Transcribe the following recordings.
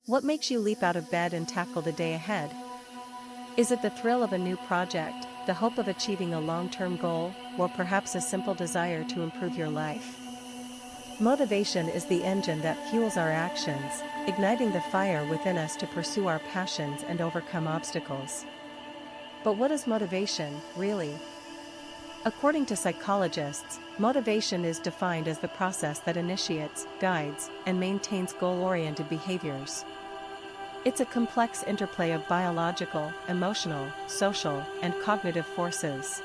What makes you leap out of bed and tackle the day ahead? Is it the thrill of a new project, the hope of achieving a long-term goal, or perhaps a simple desire to improve your life? Motivation is the engine that fuels our actions, igniting the fire within us to pursue our passions and overcome obstacles. But what is motivation, really? According to psychologists, motivation is defined as the process that initiates, guides, and maintains goal-oriented behaviors. It's a complex interplay of biological, emotional, social, and cognitive forces.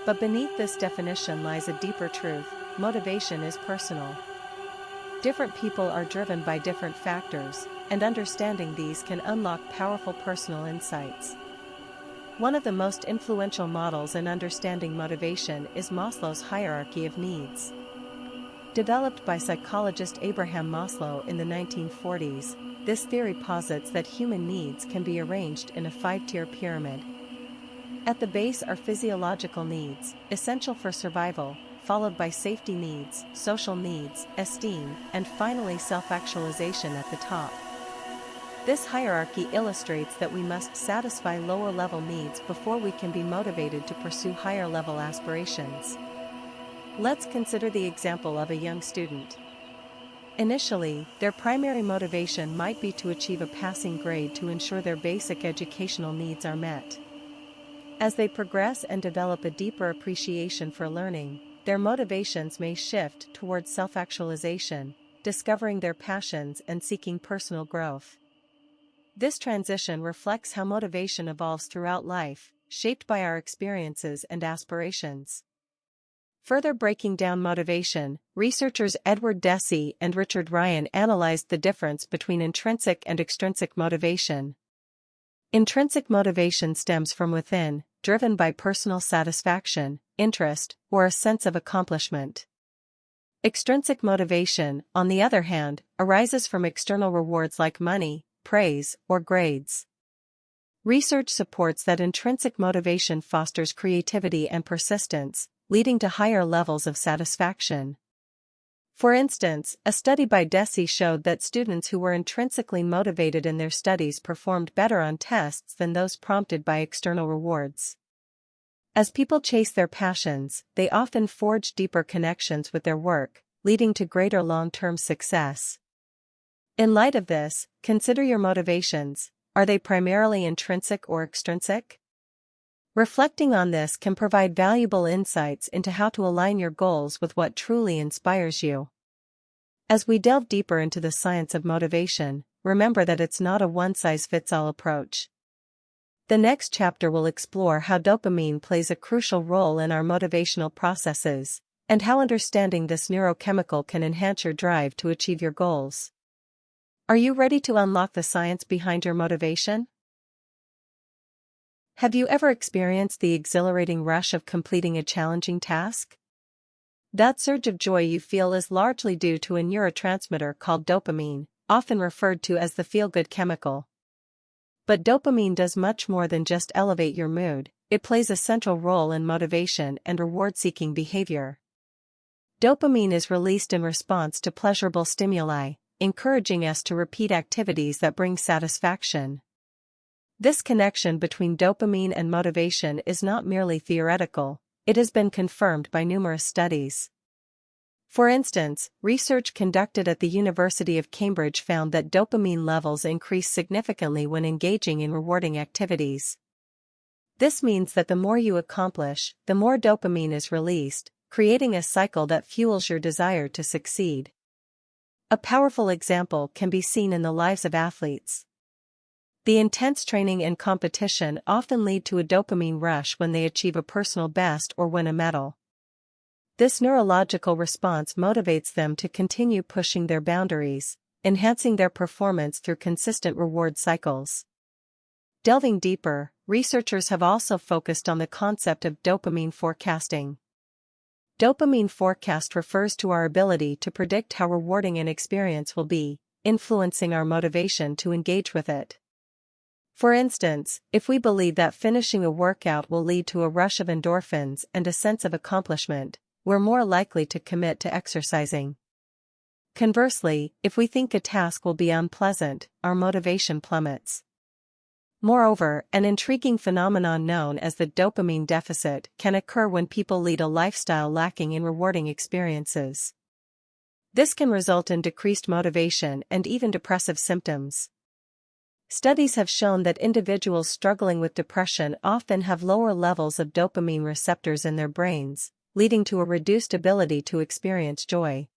But beneath this definition lies a deeper truth: motivation is personal. Different people are driven by different factors, and understanding these can unlock powerful personal insights. One of the most influential models in understanding motivation is Maslow's hierarchy of needs. Developed by psychologist Abraham Maslow in the 1940s, this theory posits that human needs can be arranged in a five-tier pyramid. At the base are physiological needs, essential for survival, followed by safety needs, social needs, esteem, and finally self-actualization at the top. This hierarchy illustrates that we must satisfy lower-level needs before we can be motivated to pursue higher-level aspirations. Let's consider the example of a young student. Initially, their primary motivation might be to achieve a passing grade to ensure their basic educational needs are met. As they progress and develop a deeper appreciation for learning, their motivations may shift towards self-actualization, discovering their passions and seeking personal growth. This transition reflects how motivation evolves throughout life, shaped by our experiences and aspirations. Further breaking down motivation, researchers Edward Deci and Richard Ryan analyzed the difference between intrinsic and extrinsic motivation. Intrinsic motivation stems from within, driven by personal satisfaction, interest, or a sense of accomplishment. Extrinsic motivation, on the other hand, arises from external rewards like money, praise, or grades. Research supports that intrinsic motivation fosters creativity and persistence, leading to higher levels of satisfaction. For instance, a study by Deci showed that students who were intrinsically motivated in their studies performed better on tests than those prompted by external rewards. As people chase their passions, they often forge deeper connections with their work, leading to greater long-term success. In light of this, consider your motivations. Are they primarily intrinsic or extrinsic? Reflecting on this can provide valuable insights into how to align your goals with what truly inspires you. As we delve deeper into the science of motivation, remember that it's not a one-size-fits-all approach. The next chapter will explore how dopamine plays a crucial role in our motivational processes, and how understanding this neurochemical can enhance your drive to achieve your goals. Are you ready to unlock the science behind your motivation? Have you ever experienced the exhilarating rush of completing a challenging task? That surge of joy you feel is largely due to a neurotransmitter called dopamine, often referred to as the feel-good chemical. But dopamine does much more than just elevate your mood. It plays a central role in motivation and reward-seeking behavior. Dopamine is released in response to pleasurable stimuli, encouraging us to repeat activities that bring satisfaction. This connection between dopamine and motivation is not merely theoretical, it has been confirmed by numerous studies. For instance, research conducted at the University of Cambridge found that dopamine levels increase significantly when engaging in rewarding activities. This means that the more you accomplish, the more dopamine is released, creating a cycle that fuels your desire to succeed. A powerful example can be seen in the lives of athletes. The intense training and competition often lead to a dopamine rush when they achieve a personal best or win a medal. This neurological response motivates them to continue pushing their boundaries, enhancing their performance through consistent reward cycles. Delving deeper, researchers have also focused on the concept of dopamine forecasting. Dopamine forecast refers to our ability to predict how rewarding an experience will be, influencing our motivation to engage with it. For instance, if we believe that finishing a workout will lead to a rush of endorphins and a sense of accomplishment, we're more likely to commit to exercising. Conversely, if we think a task will be unpleasant, our motivation plummets. Moreover, an intriguing phenomenon known as the dopamine deficit can occur when people lead a lifestyle lacking in rewarding experiences. This can result in decreased motivation and even depressive symptoms. Studies have shown that individuals struggling with depression often have lower levels of dopamine receptors in their brains, leading to a reduced ability to experience joy.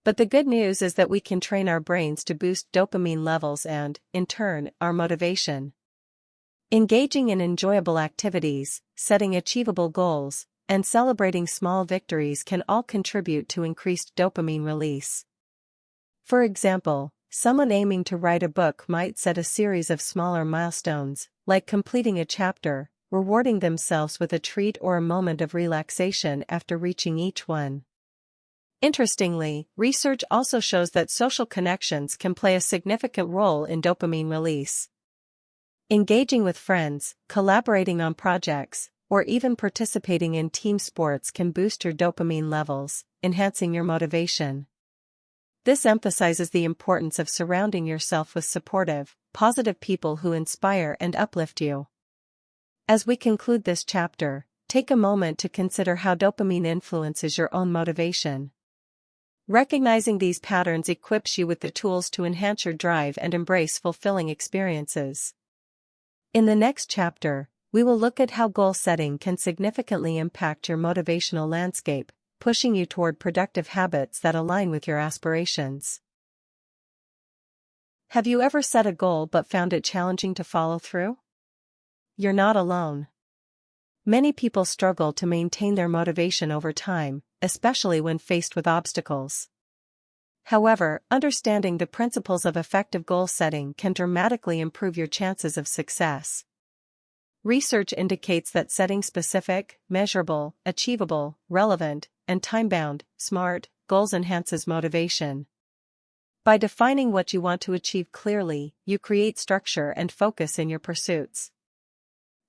But the good news is that we can train our brains to boost dopamine levels and, in turn, our motivation. Engaging in enjoyable activities, setting achievable goals, and celebrating small victories can all contribute to increased dopamine release. For example, someone aiming to write a book might set a series of smaller milestones, like completing a chapter, rewarding themselves with a treat or a moment of relaxation after reaching each one. Interestingly, research also shows that social connections can play a significant role in dopamine release. Engaging with friends, collaborating on projects, or even participating in team sports can boost your dopamine levels, enhancing your motivation. This emphasizes the importance of surrounding yourself with supportive, positive people who inspire and uplift you. As we conclude this chapter, take a moment to consider how dopamine influences your own motivation. Recognizing these patterns equips you with the tools to enhance your drive and embrace fulfilling experiences. In the next chapter, we will look at how goal setting can significantly impact your motivational landscape, pushing you toward productive habits that align with your aspirations. Have you ever set a goal but found it challenging to follow through? You're not alone. Many people struggle to maintain their motivation over time, especially when faced with obstacles. However, understanding the principles of effective goal setting can dramatically improve your chances of success. Research indicates that setting specific, measurable, achievable, relevant, and time-bound, SMART, goals enhances motivation. By defining what you want to achieve clearly, you create structure and focus in your pursuits.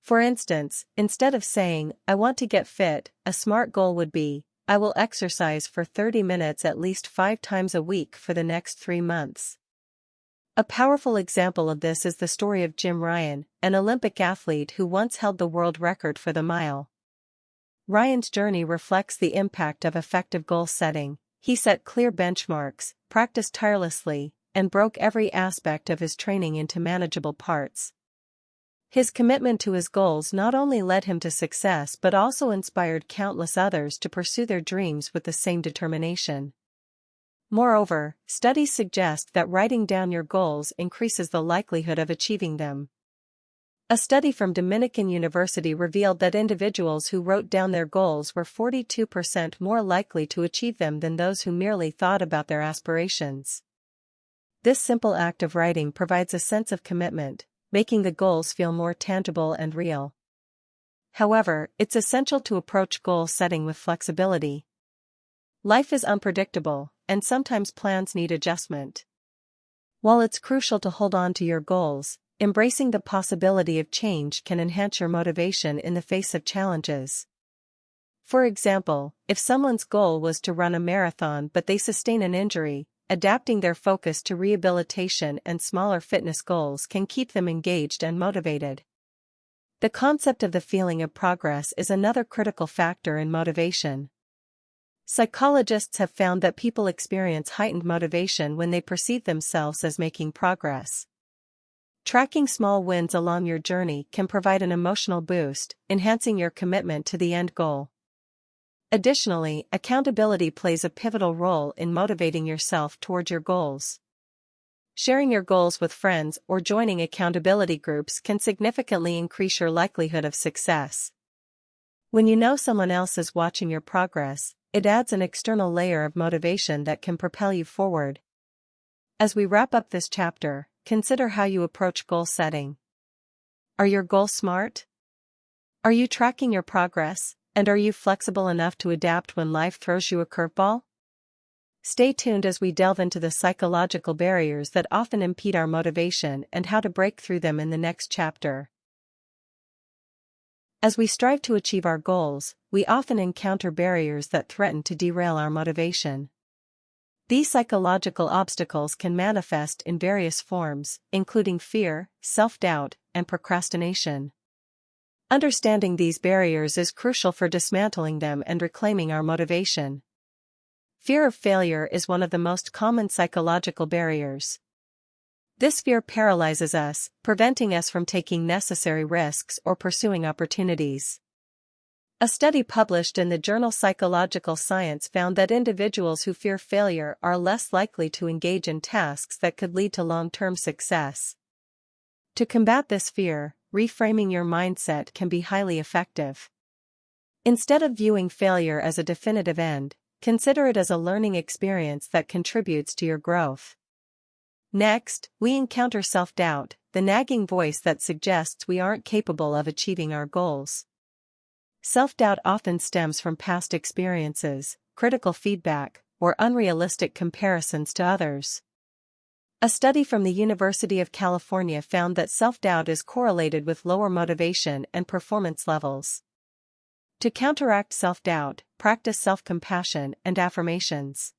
For instance, instead of saying, "I want to get fit," a SMART goal would be, "I will exercise for 30 minutes at least 5 times a week for the next 3 months." A powerful example of this is the story of Jim Ryan, an Olympic athlete who once held the world record for the mile. Ryan's journey reflects the impact of effective goal setting. He set clear benchmarks, practiced tirelessly, and broke every aspect of his training into manageable parts. His commitment to his goals not only led him to success but also inspired countless others to pursue their dreams with the same determination. Moreover, studies suggest that writing down your goals increases the likelihood of achieving them. A study from Dominican University revealed that individuals who wrote down their goals were 42% more likely to achieve them than those who merely thought about their aspirations. This simple act of writing provides a sense of commitment, making the goals feel more tangible and real. However, it's essential to approach goal setting with flexibility. Life is unpredictable, and sometimes plans need adjustment. While it's crucial to hold on to your goals, embracing the possibility of change can enhance your motivation in the face of challenges. For example, if someone's goal was to run a marathon but they sustain an injury, adapting their focus to rehabilitation and smaller fitness goals can keep them engaged and motivated. The concept of the feeling of progress is another critical factor in motivation. Psychologists have found that people experience heightened motivation when they perceive themselves as making progress. Tracking small wins along your journey can provide an emotional boost, enhancing your commitment to the end goal. Additionally, accountability plays a pivotal role in motivating yourself toward your goals. Sharing your goals with friends or joining accountability groups can significantly increase your likelihood of success. When you know someone else is watching your progress, it adds an external layer of motivation that can propel you forward. As we wrap up this chapter, consider how you approach goal setting. Are your goals SMART? Are you tracking your progress? And are you flexible enough to adapt when life throws you a curveball? Stay tuned as we delve into the psychological barriers that often impede our motivation and how to break through them in the next chapter. As we strive to achieve our goals, we often encounter barriers that threaten to derail our motivation. These psychological obstacles can manifest in various forms, including fear, self-doubt, and procrastination. Understanding these barriers is crucial for dismantling them and reclaiming our motivation. Fear of failure is one of the most common psychological barriers. This fear paralyzes us, preventing us from taking necessary risks or pursuing opportunities. A study published in the journal Psychological Science found that individuals who fear failure are less likely to engage in tasks that could lead to long-term success. To combat this fear, reframing your mindset can be highly effective. Instead of viewing failure as a definitive end, consider it as a learning experience that contributes to your growth. Next, we encounter self-doubt, the nagging voice that suggests we aren't capable of achieving our goals. Self-doubt often stems from past experiences, critical feedback, or unrealistic comparisons to others. A study from the University of California found that self-doubt is correlated with lower motivation and performance levels. To counteract self-doubt, practice self-compassion and affirmations.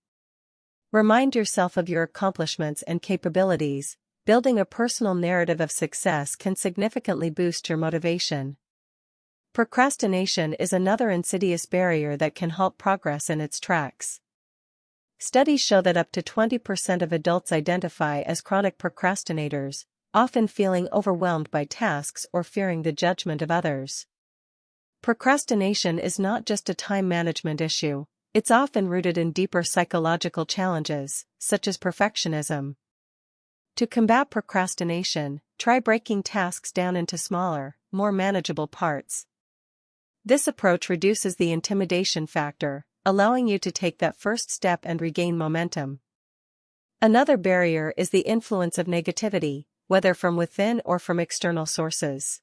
Remind yourself of your accomplishments and capabilities. Building a personal narrative of success can significantly boost your motivation. Procrastination is another insidious barrier that can halt progress in its tracks. Studies show that up to 20% of adults identify as chronic procrastinators, often feeling overwhelmed by tasks or fearing the judgment of others. Procrastination is not just a time management issue, it's often rooted in deeper psychological challenges, such as perfectionism. To combat procrastination, try breaking tasks down into smaller, more manageable parts. This approach reduces the intimidation factor, allowing you to take that first step and regain momentum. Another barrier is the influence of negativity, whether from within or from external sources.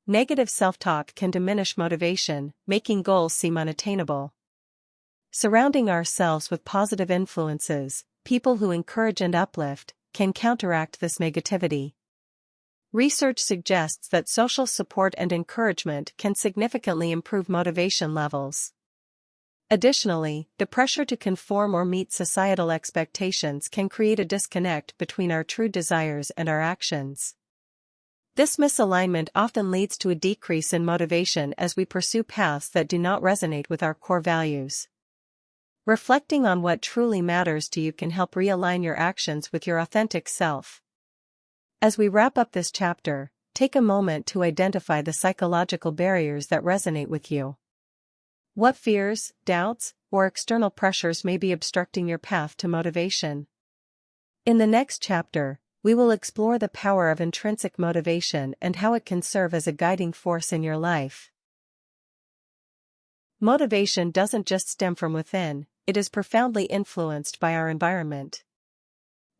Negative self-talk can diminish motivation, making goals seem unattainable. Surrounding ourselves with positive influences, people who encourage and uplift, can counteract this negativity. Research suggests that social support and encouragement can significantly improve motivation levels. Additionally, the pressure to conform or meet societal expectations can create a disconnect between our true desires and our actions. This misalignment often leads to a decrease in motivation as we pursue paths that do not resonate with our core values. Reflecting on what truly matters to you can help realign your actions with your authentic self. As we wrap up this chapter, take a moment to identify the psychological barriers that resonate with you. What fears, doubts, or external pressures may be obstructing your path to motivation? In the next chapter, we will explore the power of intrinsic motivation and how it can serve as a guiding force in your life. Motivation doesn't just stem from within, it is profoundly influenced by our environment.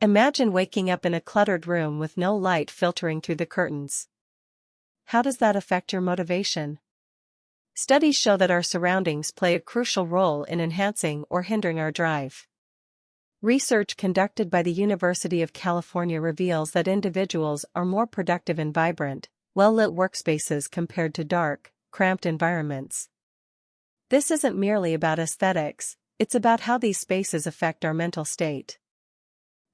Imagine waking up in a cluttered room with no light filtering through the curtains. How does that affect your motivation? Studies show that our surroundings play a crucial role in enhancing or hindering our drive. Research conducted by the University of California reveals that individuals are more productive in vibrant, well-lit workspaces compared to dark, cramped environments. This isn't merely about aesthetics, it's about how these spaces affect our mental state.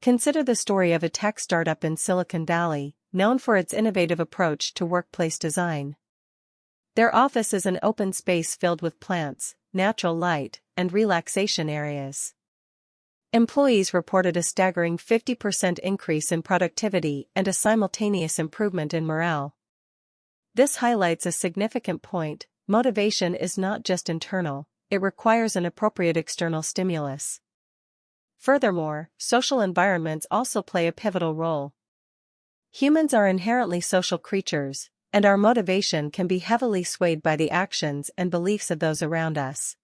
Consider the story of a tech startup in Silicon Valley, known for its innovative approach to workplace design. Their office is an open space filled with plants, natural light, and relaxation areas. Employees reported a staggering 50% increase in productivity and a simultaneous improvement in morale. This highlights a significant point: motivation is not just internal, it requires an appropriate external stimulus. Furthermore, social environments also play a pivotal role. Humans are inherently social creatures, and our motivation can be heavily swayed by the actions and beliefs of those around us.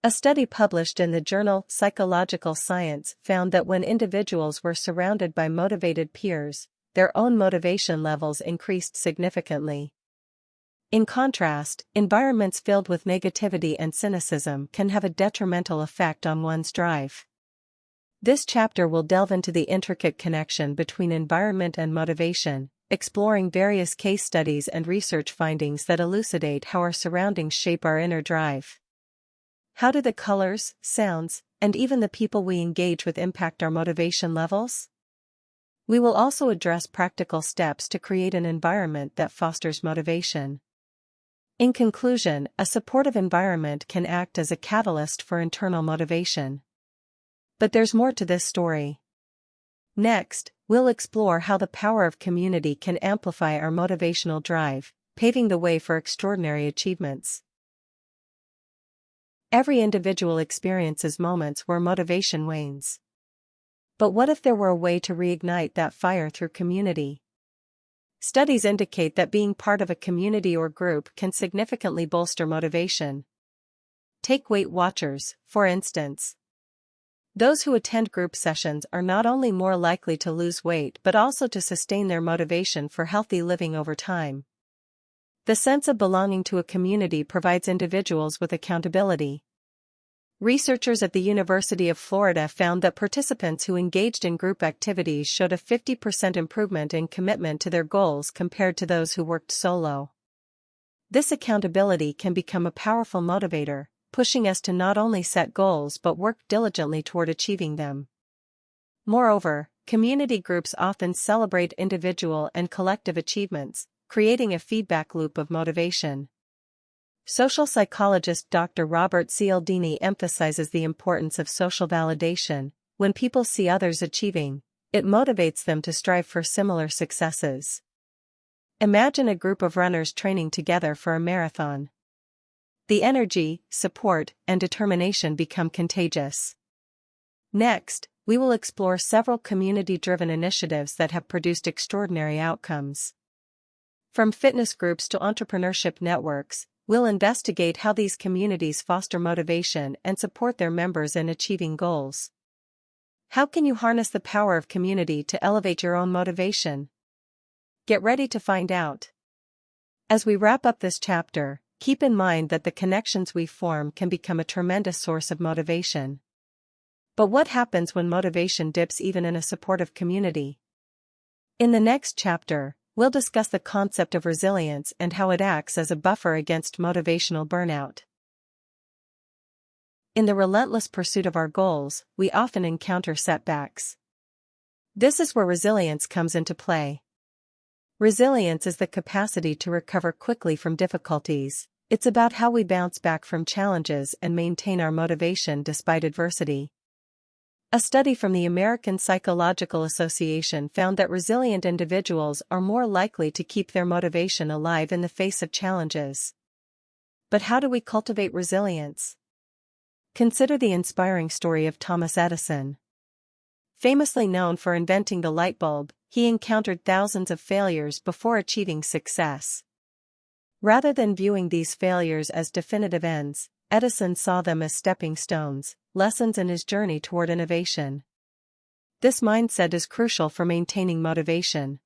A study published in the journal Psychological Science found that when individuals were surrounded by motivated peers, their own motivation levels increased significantly. In contrast, environments filled with negativity and cynicism can have a detrimental effect on one's drive. This chapter will delve into the intricate connection between environment and motivation, exploring various case studies and research findings that elucidate how our surroundings shape our inner drive. How do the colors, sounds, and even the people we engage with impact our motivation levels? We will also address practical steps to create an environment that fosters motivation. In conclusion, a supportive environment can act as a catalyst for internal motivation. But there's more to this story. Next, we'll explore how the power of community can amplify our motivational drive, paving the way for extraordinary achievements. Every individual experiences moments where motivation wanes. But what if there were a way to reignite that fire through community? Studies indicate that being part of a community or group can significantly bolster motivation. Take Weight Watchers, for instance. Those who attend group sessions are not only more likely to lose weight but also to sustain their motivation for healthy living over time. The sense of belonging to a community provides individuals with accountability. Researchers at the University of Florida found that participants who engaged in group activities showed a 50% improvement in commitment to their goals compared to those who worked solo. This accountability can become a powerful motivator, pushing us to not only set goals but work diligently toward achieving them. Moreover, community groups often celebrate individual and collective achievements, creating a feedback loop of motivation. Social psychologist Dr. Robert Cialdini emphasizes the importance of social validation. When people see others achieving, it motivates them to strive for similar successes. Imagine a group of runners training together for a marathon. The energy, support, and determination become contagious. Next, we will explore several community-driven initiatives that have produced extraordinary outcomes. From fitness groups to entrepreneurship networks, we'll investigate how these communities foster motivation and support their members in achieving goals. How can you harness the power of community to elevate your own motivation? Get ready to find out. As we wrap up this chapter, keep in mind that the connections we form can become a tremendous source of motivation. But what happens when motivation dips even in a supportive community? In the next chapter, we'll discuss the concept of resilience and how it acts as a buffer against motivational burnout. In the relentless pursuit of our goals, we often encounter setbacks. This is where resilience comes into play. Resilience is the capacity to recover quickly from difficulties. It's about how we bounce back from challenges and maintain our motivation despite adversity. A study from the American Psychological Association found that resilient individuals are more likely to keep their motivation alive in the face of challenges. But how do we cultivate resilience? Consider the inspiring story of Thomas Edison. Famously known for inventing the light bulb, he encountered thousands of failures before achieving success. Rather than viewing these failures as definitive ends, Edison saw them as stepping stones, lessons in his journey toward innovation. This mindset is crucial for maintaining motivation.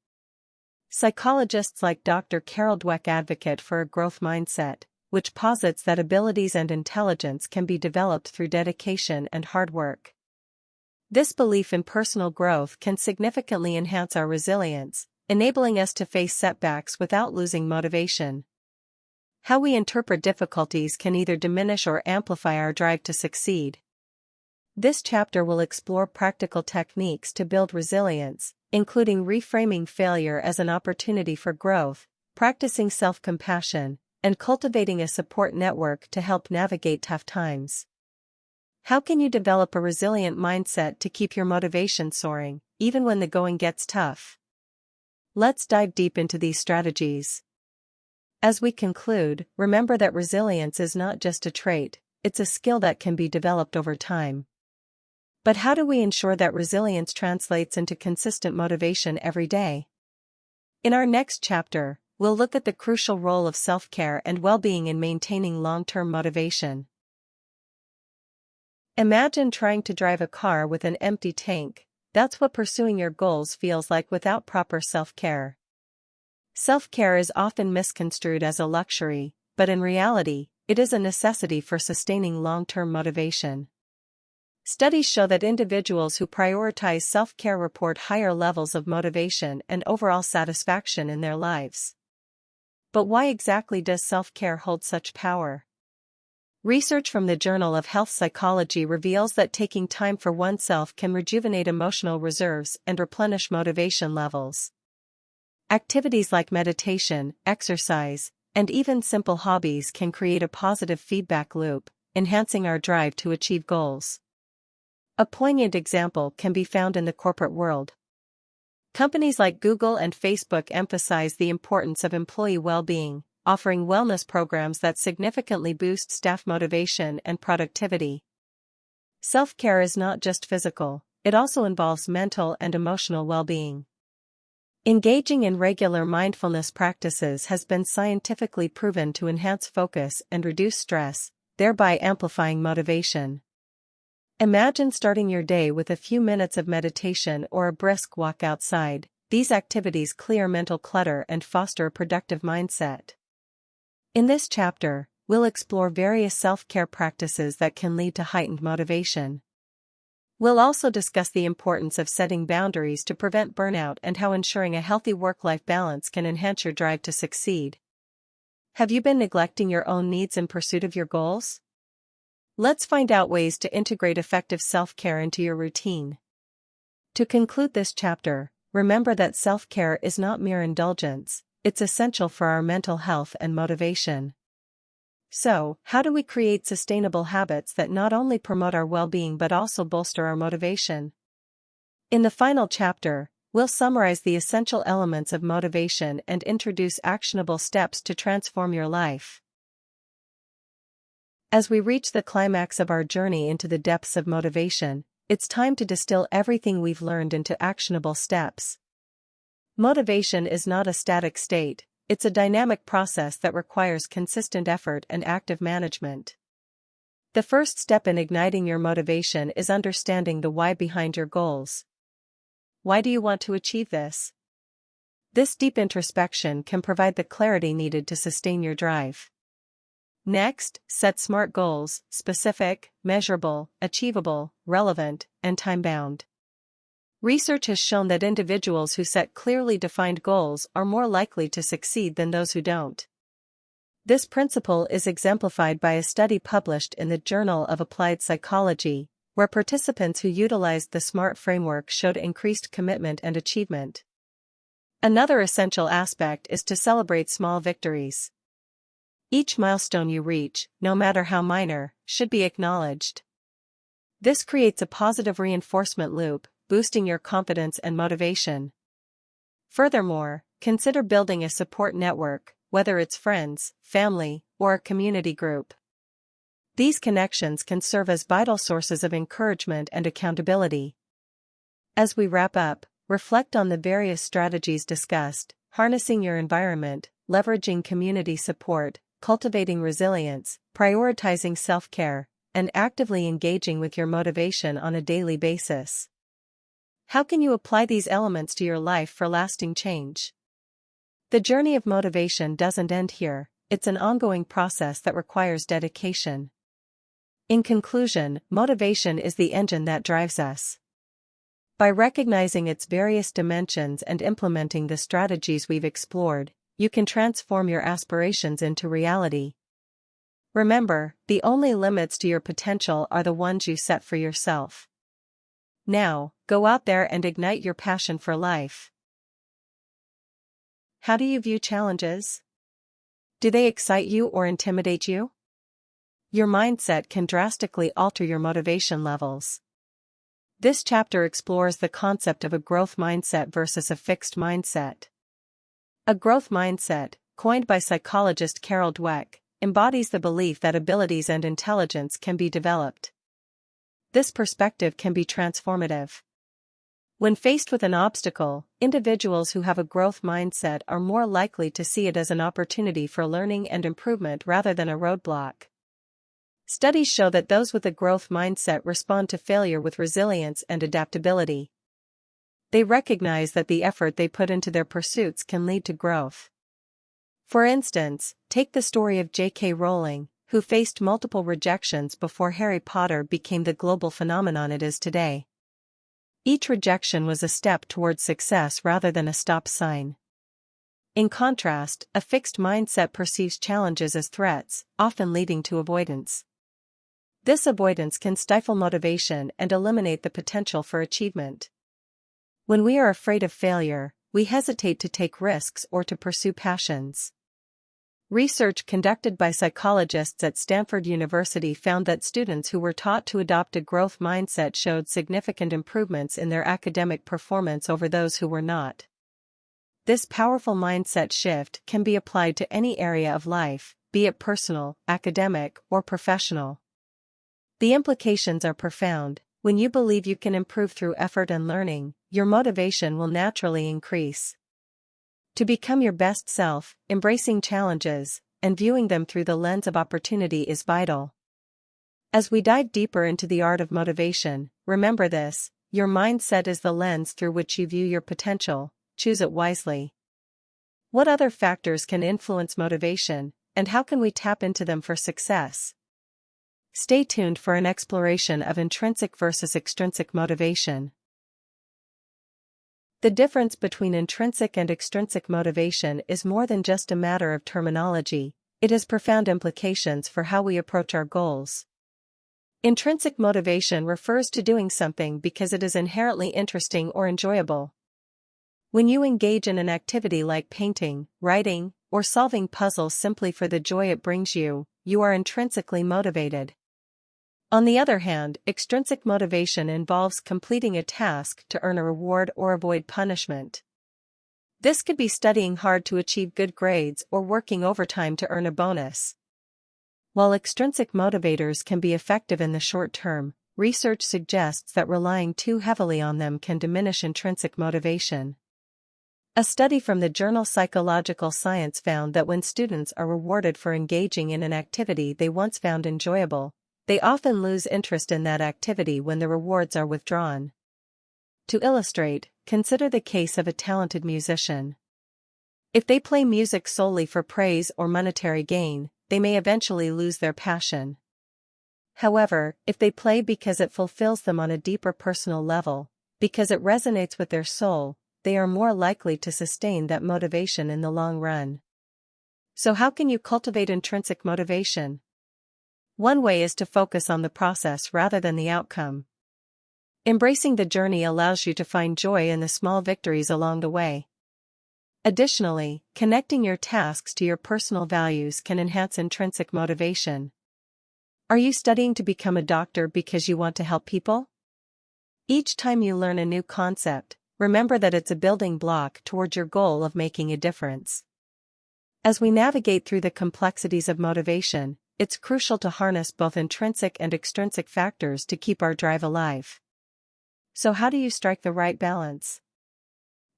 Psychologists like Dr. Carol Dweck advocate for a growth mindset, which posits that abilities and intelligence can be developed through dedication and hard work. This belief in personal growth can significantly enhance our resilience, enabling us to face setbacks without losing motivation. How we interpret difficulties can either diminish or amplify our drive to succeed. This chapter will explore practical techniques to build resilience, including reframing failure as an opportunity for growth, practicing self-compassion, and cultivating a support network to help navigate tough times. How can you develop a resilient mindset to keep your motivation soaring, even when the going gets tough? Let's dive deep into these strategies. As we conclude, remember that resilience is not just a trait, it's a skill that can be developed over time. But how do we ensure that resilience translates into consistent motivation every day? In our next chapter, we'll look at the crucial role of self-care and well-being in maintaining long-term motivation. Imagine trying to drive a car with an empty tank. That's what pursuing your goals feels like without proper self-care. Self-care is often misconstrued as a luxury, but in reality, it is a necessity for sustaining long-term motivation. Studies show that individuals who prioritize self-care report higher levels of motivation and overall satisfaction in their lives. But why exactly does self-care hold such power? Research from the Journal of Health Psychology reveals that taking time for oneself can rejuvenate emotional reserves and replenish motivation levels. Activities like meditation, exercise, and even simple hobbies can create a positive feedback loop, enhancing our drive to achieve goals. A poignant example can be found in the corporate world. Companies like Google and Facebook emphasize the importance of employee well-being, offering wellness programs that significantly boost staff motivation and productivity. Self-care is not just physical, it also involves mental and emotional well-being. Engaging in regular mindfulness practices has been scientifically proven to enhance focus and reduce stress, thereby amplifying motivation. Imagine starting your day with a few minutes of meditation or a brisk walk outside. These activities clear mental clutter and foster a productive mindset. In this chapter, we'll explore various self-care practices that can lead to heightened motivation. We'll also discuss the importance of setting boundaries to prevent burnout and how ensuring a healthy work-life balance can enhance your drive to succeed. Have you been neglecting your own needs in pursuit of your goals? Let's find out ways to integrate effective self-care into your routine. To conclude this chapter, remember that self-care is not mere indulgence, it's essential for our mental health and motivation. So, how do we create sustainable habits that not only promote our well-being but also bolster our motivation? In the final chapter, we'll summarize the essential elements of motivation and introduce actionable steps to transform your life. As we reach the climax of our journey into the depths of motivation, it's time to distill everything we've learned into actionable steps. Motivation is not a static state, it's a dynamic process that requires consistent effort and active management. The first step in igniting your motivation is understanding the why behind your goals. Why do you want to achieve this? This deep introspection can provide the clarity needed to sustain your drive. Next, set SMART goals: specific, measurable, achievable, relevant, and time-bound. Research has shown that individuals who set clearly defined goals are more likely to succeed than those who don't. This principle is exemplified by a study published in the Journal of Applied Psychology, where participants who utilized the SMART framework showed increased commitment and achievement. Another essential aspect is to celebrate small victories. Each milestone you reach, no matter how minor, should be acknowledged. This creates a positive reinforcement loop, boosting your confidence and motivation. Furthermore, consider building a support network, whether it's friends, family, or a community group. These connections can serve as vital sources of encouragement and accountability. As we wrap up, reflect on the various strategies discussed: harnessing your environment, leveraging community support, cultivating resilience, prioritizing self-care, and actively engaging with your motivation on a daily basis. How can you apply these elements to your life for lasting change? The journey of motivation doesn't end here, it's an ongoing process that requires dedication. In conclusion, motivation is the engine that drives us. By recognizing its various dimensions and implementing the strategies we've explored, you can transform your aspirations into reality. Remember, the only limits to your potential are the ones you set for yourself. Now, go out there and ignite your passion for life. How do you view challenges? Do they excite you or intimidate you? Your mindset can drastically alter your motivation levels. This chapter explores the concept of a growth mindset versus a fixed mindset. A growth mindset, coined by psychologist Carol Dweck, embodies the belief that abilities and intelligence can be developed. This perspective can be transformative. When faced with an obstacle, individuals who have a growth mindset are more likely to see it as an opportunity for learning and improvement rather than a roadblock. Studies show that those with a growth mindset respond to failure with resilience and adaptability. They recognize that the effort they put into their pursuits can lead to growth. For instance, take the story of J.K. Rowling, who faced multiple rejections before Harry Potter became the global phenomenon it is today. Each rejection was a step towards success rather than a stop sign. In contrast, a fixed mindset perceives challenges as threats, often leading to avoidance. This avoidance can stifle motivation and eliminate the potential for achievement. When we are afraid of failure, we hesitate to take risks or to pursue passions. Research conducted by psychologists at Stanford University found that students who were taught to adopt a growth mindset showed significant improvements in their academic performance over those who were not. This powerful mindset shift can be applied to any area of life, be it personal, academic, or professional. The implications are profound. When you believe you can improve through effort and learning, your motivation will naturally increase. To become your best self, embracing challenges, and viewing them through the lens of opportunity is vital. As we dive deeper into the art of motivation, remember this: your mindset is the lens through which you view your potential. Choose it wisely. What other factors can influence motivation, and how can we tap into them for success? Stay tuned for an exploration of intrinsic versus extrinsic motivation. The difference between intrinsic and extrinsic motivation is more than just a matter of terminology, it has profound implications for how we approach our goals. Intrinsic motivation refers to doing something because it is inherently interesting or enjoyable. When you engage in an activity like painting, writing, or solving puzzles simply for the joy it brings you, you are intrinsically motivated. On the other hand, extrinsic motivation involves completing a task to earn a reward or avoid punishment. This could be studying hard to achieve good grades or working overtime to earn a bonus. While extrinsic motivators can be effective in the short term, research suggests that relying too heavily on them can diminish intrinsic motivation. A study from the journal Psychological Science found that when students are rewarded for engaging in an activity they once found enjoyable, they often lose interest in that activity when the rewards are withdrawn. To illustrate, consider the case of a talented musician. If they play music solely for praise or monetary gain, they may eventually lose their passion. However, if they play because it fulfills them on a deeper personal level, because it resonates with their soul, they are more likely to sustain that motivation in the long run. So how can you cultivate intrinsic motivation? One way is to focus on the process rather than the outcome. Embracing the journey allows you to find joy in the small victories along the way. Additionally, connecting your tasks to your personal values can enhance intrinsic motivation. Are you studying to become a doctor because you want to help people? Each time you learn a new concept, remember that it's a building block toward your goal of making a difference. As we navigate through the complexities of motivation, it's crucial to harness both intrinsic and extrinsic factors to keep our drive alive. So how do you strike the right balance?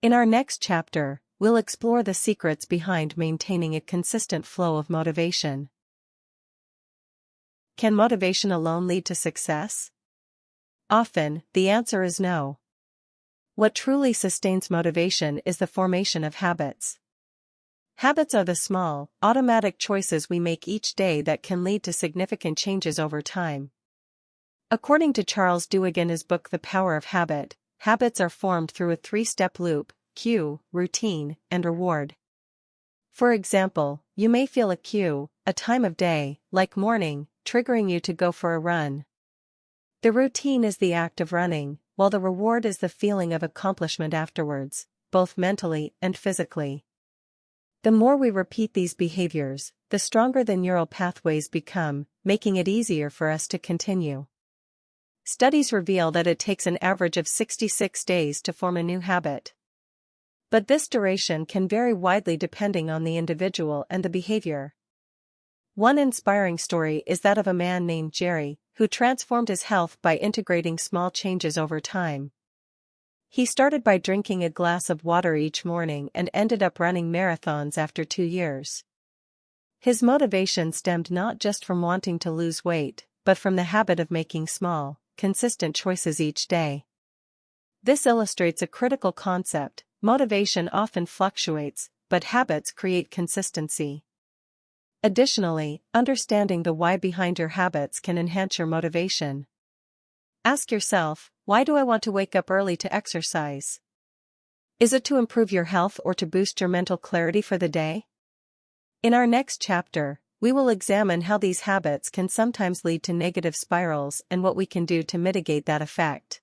In our next chapter, we'll explore the secrets behind maintaining a consistent flow of motivation. Can motivation alone lead to success? Often, the answer is no. What truly sustains motivation is the formation of habits. Habits are the small, automatic choices we make each day that can lead to significant changes over time. According to Charles Duhigg in his book The Power of Habit, habits are formed through a three-step loop: cue, routine, and reward. For example, you may feel a cue, a time of day, like morning, triggering you to go for a run. The routine is the act of running, while the reward is the feeling of accomplishment afterwards, both mentally and physically. The more we repeat these behaviors, the stronger the neural pathways become, making it easier for us to continue. Studies reveal that it takes an average of 66 days to form a new habit. But this duration can vary widely depending on the individual and the behavior. One inspiring story is that of a man named Jerry, who transformed his health by integrating small changes over time. He started by drinking a glass of water each morning and ended up running marathons after 2 years. His motivation stemmed not just from wanting to lose weight, but from the habit of making small, consistent choices each day. This illustrates a critical concept: motivation often fluctuates, but habits create consistency. Additionally, understanding the why behind your habits can enhance your motivation. Ask yourself, why do I want to wake up early to exercise? Is it to improve your health or to boost your mental clarity for the day? In our next chapter, we will examine how these habits can sometimes lead to negative spirals and what we can do to mitigate that effect.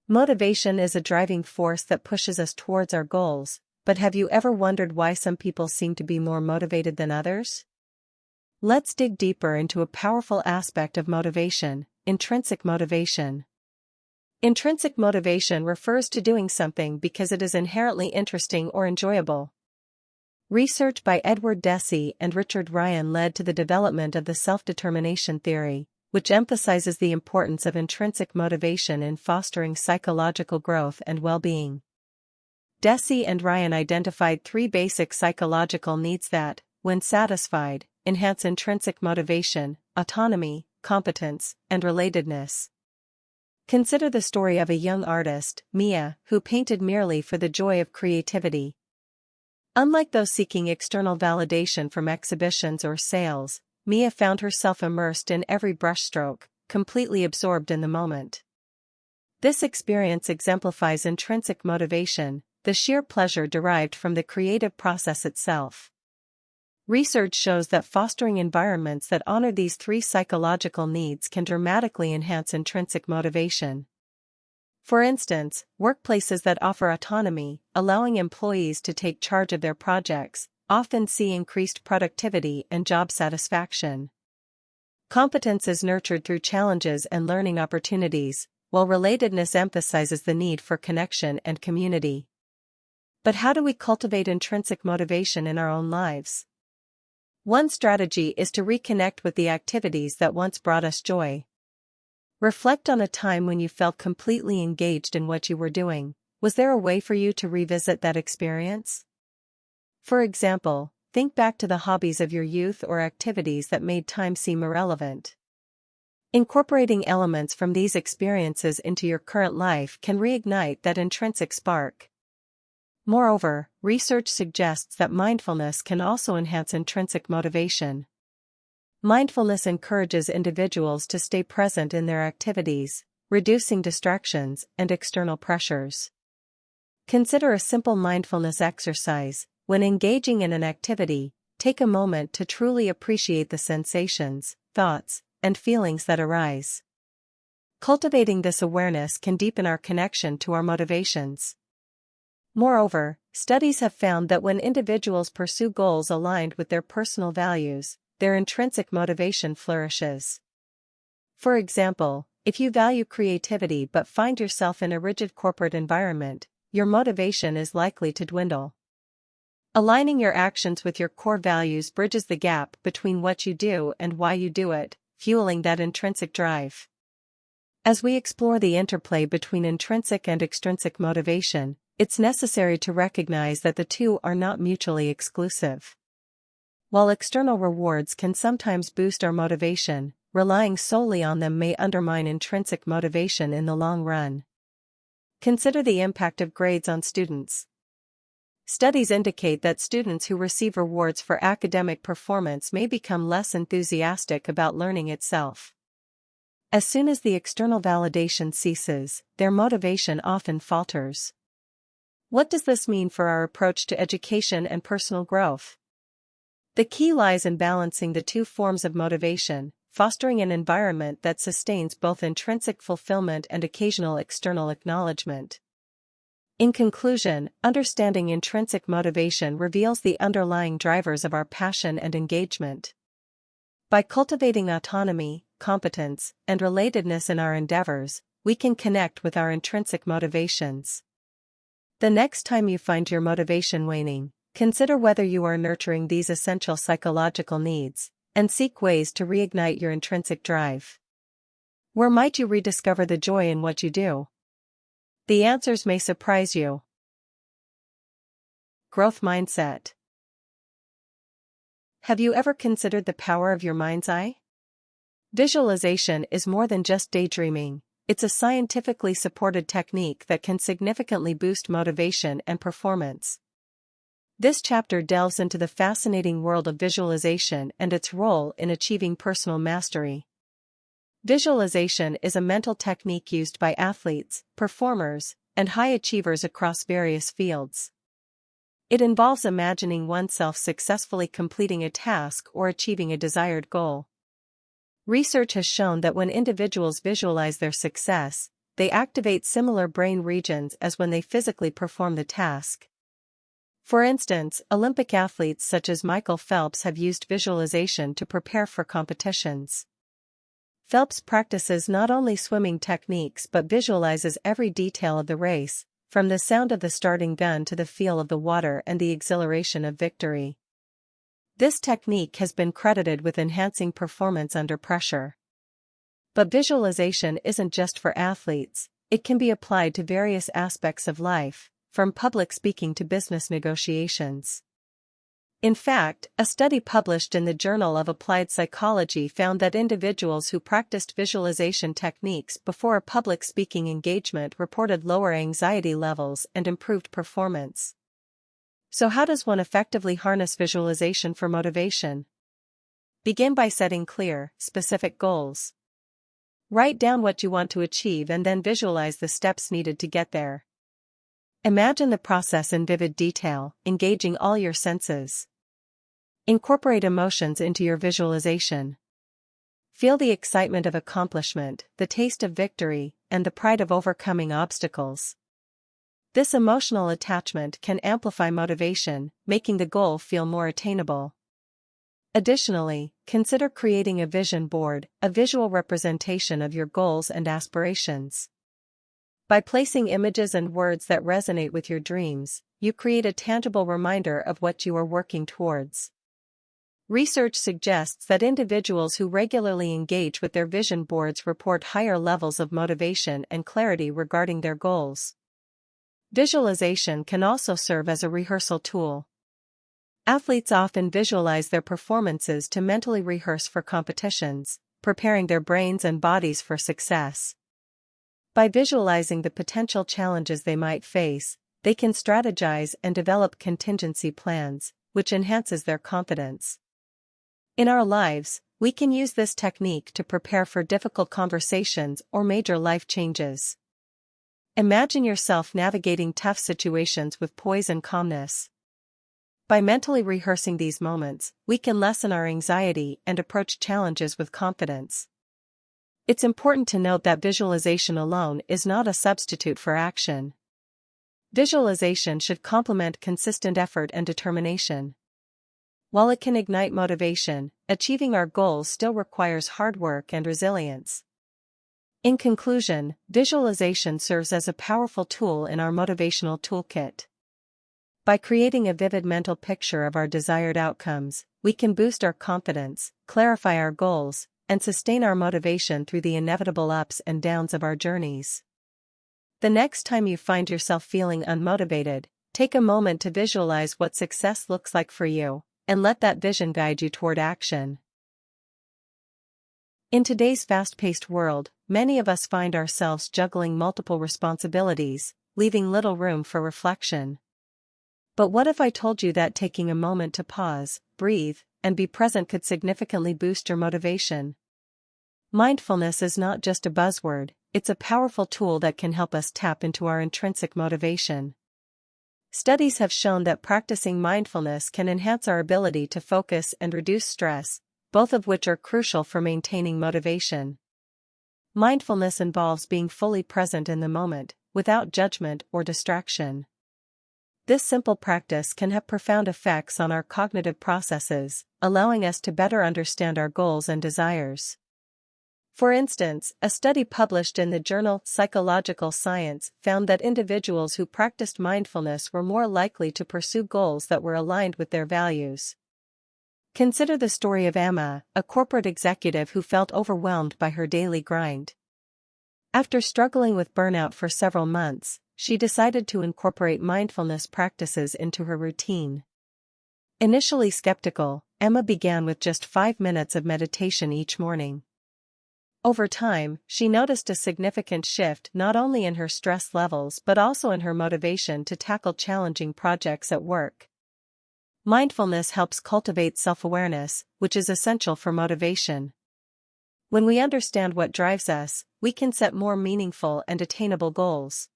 Motivation is a driving force that pushes us towards our goals, but have you ever wondered why some people seem to be more motivated than others? Let's dig deeper into a powerful aspect of motivation: intrinsic motivation. Intrinsic motivation refers to doing something because it is inherently interesting or enjoyable. Research by Edward Deci and Richard Ryan led to the development of the self-determination theory, which emphasizes the importance of intrinsic motivation in fostering psychological growth and well-being. Deci and Ryan identified 3 basic psychological needs that, when satisfied, enhance intrinsic motivation: autonomy, competence, and relatedness. Consider the story of a young artist, Mia, who painted merely for the joy of creativity. Unlike those seeking external validation from exhibitions or sales, Mia found herself immersed in every brushstroke, completely absorbed in the moment. This experience exemplifies intrinsic motivation, the sheer pleasure derived from the creative process itself. Research shows that fostering environments that honor these 3 psychological needs can dramatically enhance intrinsic motivation. For instance, workplaces that offer autonomy, allowing employees to take charge of their projects, often see increased productivity and job satisfaction. Competence is nurtured through challenges and learning opportunities, while relatedness emphasizes the need for connection and community. But how do we cultivate intrinsic motivation in our own lives? One strategy is to reconnect with the activities that once brought us joy. Reflect on a time when you felt completely engaged in what you were doing. Was there a way for you to revisit that experience? For example, think back to the hobbies of your youth or activities that made time seem irrelevant. Incorporating elements from these experiences into your current life can reignite that intrinsic spark. Moreover, research suggests that mindfulness can also enhance intrinsic motivation. Mindfulness encourages individuals to stay present in their activities, reducing distractions and external pressures. Consider a simple mindfulness exercise. When engaging in an activity, take a moment to truly appreciate the sensations, thoughts, and feelings that arise. Cultivating this awareness can deepen our connection to our motivations. Moreover, studies have found that when individuals pursue goals aligned with their personal values, their intrinsic motivation flourishes. For example, if you value creativity but find yourself in a rigid corporate environment, your motivation is likely to dwindle. Aligning your actions with your core values bridges the gap between what you do and why you do it, fueling that intrinsic drive. As we explore the interplay between intrinsic and extrinsic motivation, it's necessary to recognize that the 2 are not mutually exclusive. While external rewards can sometimes boost our motivation, relying solely on them may undermine intrinsic motivation in the long run. Consider the impact of grades on students. Studies indicate that students who receive rewards for academic performance may become less enthusiastic about learning itself. As soon as the external validation ceases, their motivation often falters. What does this mean for our approach to education and personal growth? The key lies in balancing the 2 forms of motivation, fostering an environment that sustains both intrinsic fulfillment and occasional external acknowledgement. In conclusion, understanding intrinsic motivation reveals the underlying drivers of our passion and engagement. By cultivating autonomy, competence, and relatedness in our endeavors, we can connect with our intrinsic motivations. The next time you find your motivation waning, consider whether you are nurturing these essential psychological needs, and seek ways to reignite your intrinsic drive. Where might you rediscover the joy in what you do? The answers may surprise you. Growth mindset. Have you ever considered the power of your mind's eye? Visualization is more than just daydreaming. It's a scientifically supported technique that can significantly boost motivation and performance. This chapter delves into the fascinating world of visualization and its role in achieving personal mastery. Visualization is a mental technique used by athletes, performers, and high achievers across various fields. It involves imagining oneself successfully completing a task or achieving a desired goal. Research has shown that when individuals visualize their success, they activate similar brain regions as when they physically perform the task. For instance, Olympic athletes such as Michael Phelps have used visualization to prepare for competitions. Phelps practices not only swimming techniques but visualizes every detail of the race, from the sound of the starting gun to the feel of the water and the exhilaration of victory. This technique has been credited with enhancing performance under pressure. But visualization isn't just for athletes, it can be applied to various aspects of life, from public speaking to business negotiations. In fact, a study published in the Journal of Applied Psychology found that individuals who practiced visualization techniques before a public speaking engagement reported lower anxiety levels and improved performance. So how does one effectively harness visualization for motivation? Begin by setting clear, specific goals. Write down what you want to achieve and then visualize the steps needed to get there. Imagine the process in vivid detail, engaging all your senses. Incorporate emotions into your visualization. Feel the excitement of accomplishment, the taste of victory, and the pride of overcoming obstacles. This emotional attachment can amplify motivation, making the goal feel more attainable. Additionally, consider creating a vision board, a visual representation of your goals and aspirations. By placing images and words that resonate with your dreams, you create a tangible reminder of what you are working towards. Research suggests that individuals who regularly engage with their vision boards report higher levels of motivation and clarity regarding their goals. Visualization can also serve as a rehearsal tool. Athletes often visualize their performances to mentally rehearse for competitions, preparing their brains and bodies for success. By visualizing the potential challenges they might face, they can strategize and develop contingency plans, which enhances their confidence. In our lives, we can use this technique to prepare for difficult conversations or major life changes. Imagine yourself navigating tough situations with poise and calmness. By mentally rehearsing these moments, we can lessen our anxiety and approach challenges with confidence. It's important to note that visualization alone is not a substitute for action. Visualization should complement consistent effort and determination. While it can ignite motivation, achieving our goals still requires hard work and resilience. In conclusion, visualization serves as a powerful tool in our motivational toolkit. By creating a vivid mental picture of our desired outcomes, we can boost our confidence, clarify our goals, and sustain our motivation through the inevitable ups and downs of our journeys. The next time you find yourself feeling unmotivated, take a moment to visualize what success looks like for you, and let that vision guide you toward action. In today's fast-paced world, many of us find ourselves juggling multiple responsibilities, leaving little room for reflection. But what if I told you that taking a moment to pause, breathe, and be present could significantly boost your motivation? Mindfulness is not just a buzzword, it's a powerful tool that can help us tap into our intrinsic motivation. Studies have shown that practicing mindfulness can enhance our ability to focus and reduce stress, both of which are crucial for maintaining motivation. Mindfulness involves being fully present in the moment, without judgment or distraction. This simple practice can have profound effects on our cognitive processes, allowing us to better understand our goals and desires. For instance, a study published in the journal Psychological Science found that individuals who practiced mindfulness were more likely to pursue goals that were aligned with their values. Consider the story of Emma, a corporate executive who felt overwhelmed by her daily grind. After struggling with burnout for several months, she decided to incorporate mindfulness practices into her routine. Initially skeptical, Emma began with just 5 minutes of meditation each morning. Over time, she noticed a significant shift not only in her stress levels but also in her motivation to tackle challenging projects at work. Mindfulness helps cultivate self-awareness, which is essential for motivation. When we understand what drives us, we can set more meaningful and attainable goals.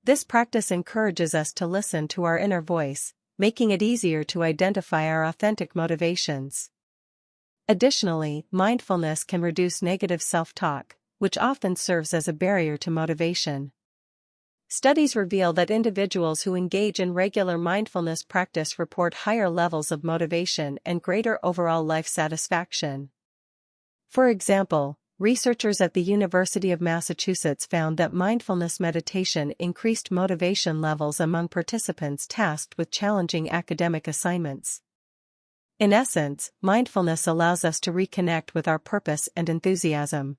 This practice encourages us to listen to our inner voice, making it easier to identify our authentic motivations. Additionally, mindfulness can reduce negative self-talk, which often serves as a barrier to motivation. Studies reveal that individuals who engage in regular mindfulness practice report higher levels of motivation and greater overall life satisfaction. For example, researchers at the University of Massachusetts found that mindfulness meditation increased motivation levels among participants tasked with challenging academic assignments. In essence, mindfulness allows us to reconnect with our purpose and enthusiasm.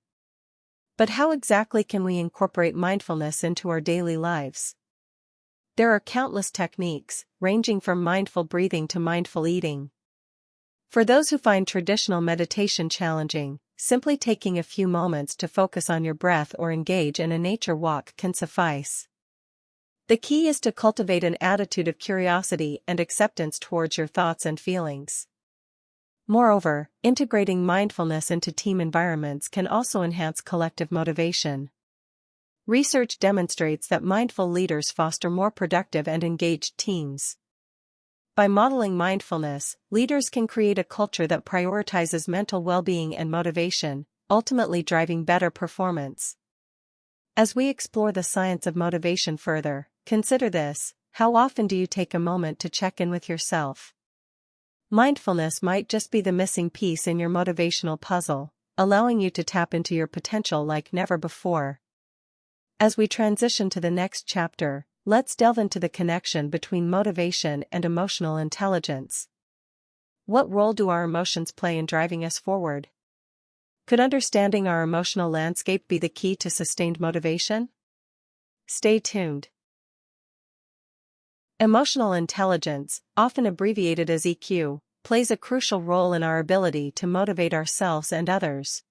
But how exactly can we incorporate mindfulness into our daily lives? There are countless techniques, ranging from mindful breathing to mindful eating. For those who find traditional meditation challenging, simply taking a few moments to focus on your breath or engage in a nature walk can suffice. The key is to cultivate an attitude of curiosity and acceptance towards your thoughts and feelings. Moreover, integrating mindfulness into team environments can also enhance collective motivation. Research demonstrates that mindful leaders foster more productive and engaged teams. By modeling mindfulness, leaders can create a culture that prioritizes mental well-being and motivation, ultimately driving better performance. As we explore the science of motivation further, consider this: how often do you take a moment to check in with yourself? Mindfulness might just be the missing piece in your motivational puzzle, allowing you to tap into your potential like never before. As we transition to the next chapter, let's delve into the connection between motivation and emotional intelligence. What role do our emotions play in driving us forward? Could understanding our emotional landscape be the key to sustained motivation? Stay tuned. Emotional intelligence, often abbreviated as EQ, plays a crucial role in our ability to motivate ourselves and others.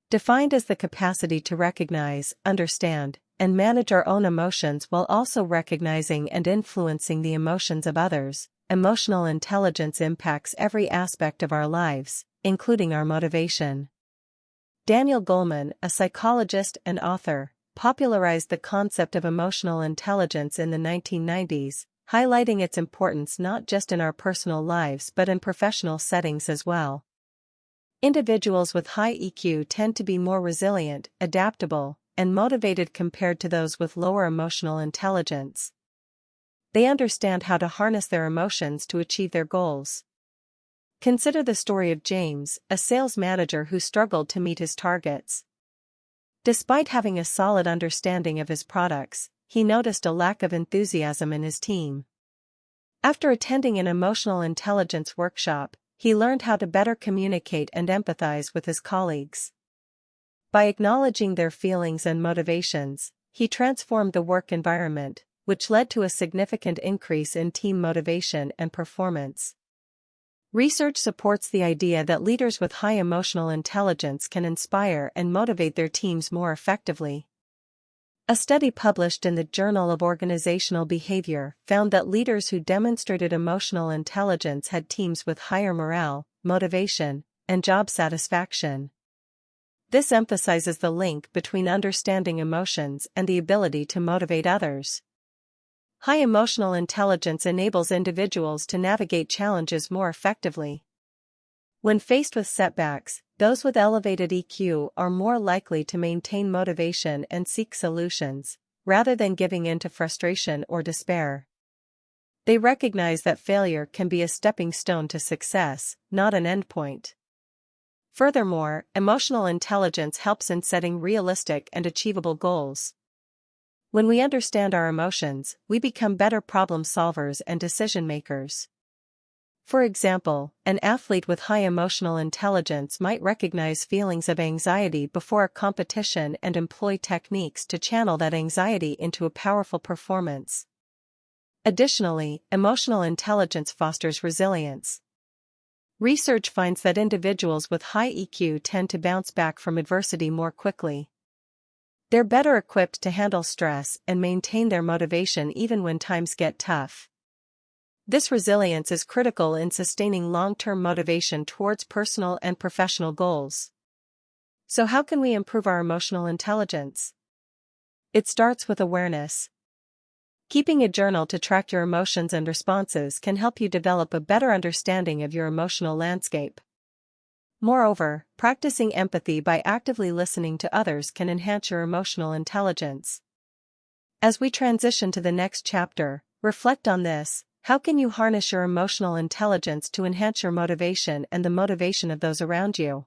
Defined as the capacity to recognize, understand, and manage our own emotions while also recognizing and influencing the emotions of others, emotional intelligence impacts every aspect of our lives, including our motivation. Daniel Goleman, a psychologist and author, popularized the concept of emotional intelligence in the 1990s, highlighting its importance not just in our personal lives but in professional settings as well. Individuals with high EQ tend to be more resilient, adaptable, and motivated compared to those with lower emotional intelligence. They understand how to harness their emotions to achieve their goals. Consider the story of James, a sales manager who struggled to meet his targets. Despite having a solid understanding of his products, he noticed a lack of enthusiasm in his team. After attending an emotional intelligence workshop, he learned how to better communicate and empathize with his colleagues. By acknowledging their feelings and motivations, he transformed the work environment, which led to a significant increase in team motivation and performance. Research supports the idea that leaders with high emotional intelligence can inspire and motivate their teams more effectively. A study published in the Journal of Organizational Behavior found that leaders who demonstrated emotional intelligence had teams with higher morale, motivation, and job satisfaction. This emphasizes the link between understanding emotions and the ability to motivate others. High emotional intelligence enables individuals to navigate challenges more effectively. When faced with setbacks, those with elevated EQ are more likely to maintain motivation and seek solutions, rather than giving in to frustration or despair. They recognize that failure can be a stepping stone to success, not an endpoint. Furthermore, emotional intelligence helps in setting realistic and achievable goals. When we understand our emotions, we become better problem solvers and decision makers. For example, an athlete with high emotional intelligence might recognize feelings of anxiety before a competition and employ techniques to channel that anxiety into a powerful performance. Additionally, emotional intelligence fosters resilience. Research finds that individuals with high EQ tend to bounce back from adversity more quickly. They're better equipped to handle stress and maintain their motivation even when times get tough. This resilience is critical in sustaining long-term motivation towards personal and professional goals. So how can we improve our emotional intelligence? It starts with awareness. Keeping a journal to track your emotions and responses can help you develop a better understanding of your emotional landscape. Moreover, practicing empathy by actively listening to others can enhance your emotional intelligence. As we transition to the next chapter, reflect on this: how can you harness your emotional intelligence to enhance your motivation and the motivation of those around you?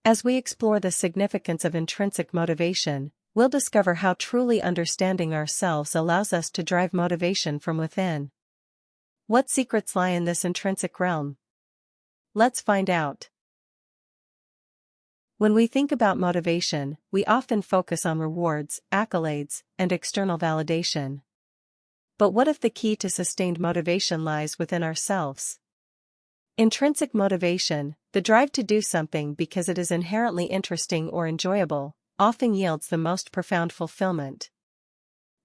As we explore the significance of intrinsic motivation, we'll discover how truly understanding ourselves allows us to drive motivation from within. What secrets lie in this intrinsic realm? Let's find out. When we think about motivation, we often focus on rewards, accolades, and external validation. But what if the key to sustained motivation lies within ourselves? Intrinsic motivation, the drive to do something because it is inherently interesting or enjoyable, often yields the most profound fulfillment.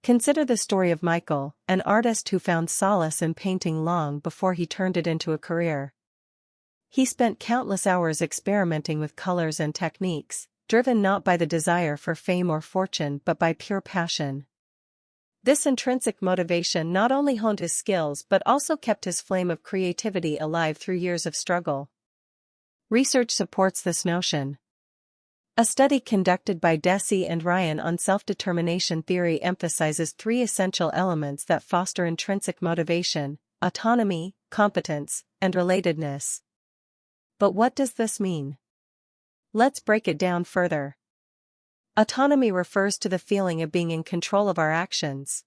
Consider the story of Michael, an artist who found solace in painting long before he turned it into a career. He spent countless hours experimenting with colors and techniques, driven not by the desire for fame or fortune but by pure passion. This intrinsic motivation not only honed his skills but also kept his flame of creativity alive through years of struggle. Research supports this notion. A study conducted by Deci and Ryan on self-determination theory emphasizes 3 essential elements that foster intrinsic motivation: autonomy, competence, and relatedness. But what does this mean? Let's break it down further. Autonomy refers to the feeling of being in control of our actions.